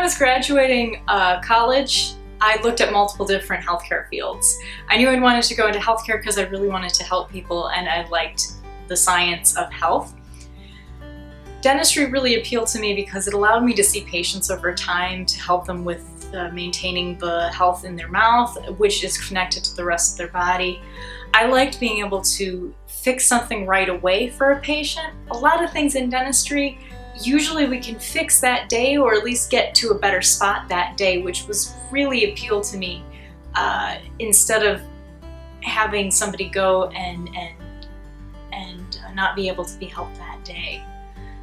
I was graduating college, I looked at multiple different healthcare fields. I knew I wanted to go into healthcare because I really wanted to help people and I liked the science of health. Dentistry really appealed to me because it allowed me to see patients over time to help them with maintaining the health in their mouth, which is connected to the rest of their body. I liked being able to fix something right away for a patient. A lot of things in dentistry, usually we can fix that day or at least get to a better spot that day, which was really appealed to me, instead of having somebody go and not be able to be helped that day.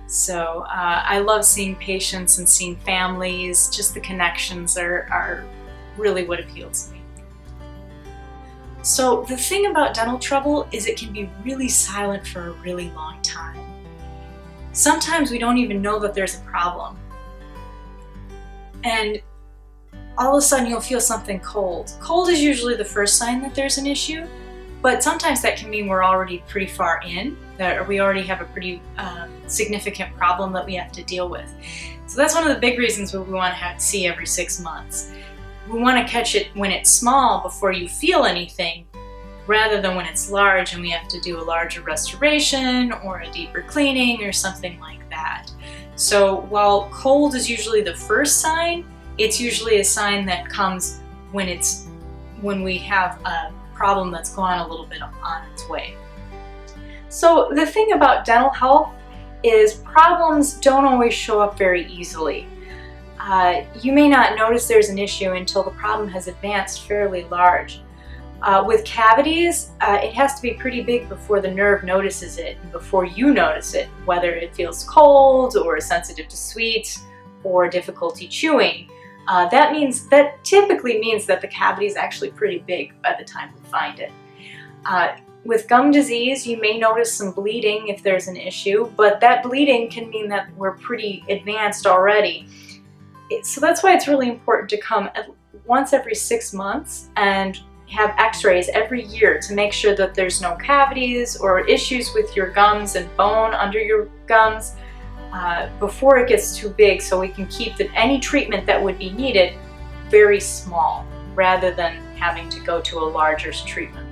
So I love seeing patients and seeing families. Just the connections are really what appeals to me. So the thing about dental trouble is it can be really silent for a really long time. Sometimes we don't even know that there's a problem. And all of a sudden you'll feel something cold. Cold is usually the first sign that there's an issue, but sometimes that can mean we're already pretty far in, that we already have a pretty significant problem that we have to deal with. So that's one of the big reasons we want to see every 6 months. We want to catch it when it's small before you feel anything, rather than when it's large and we have to do a larger restoration or a deeper cleaning or something like that. So while cold is usually the first sign, it's usually a sign that comes when we have a problem that's gone a little bit on its way. So the thing about dental health is problems don't always show up very easily. You may not notice there's an issue until the problem has advanced fairly large. With cavities, it has to be pretty big before the nerve notices it, and before you notice it, whether it feels cold or sensitive to sweets or difficulty chewing. That typically means that the cavity is actually pretty big by the time we find it. With gum disease, you may notice some bleeding if there's an issue, but that bleeding can mean that we're pretty advanced already. So that's why it's really important to come once every 6 months and have x-rays every year to make sure that there's no cavities or issues with your gums and bone under your gums before it gets too big, so we can keep any treatment that would be needed very small rather than having to go to a larger treatment.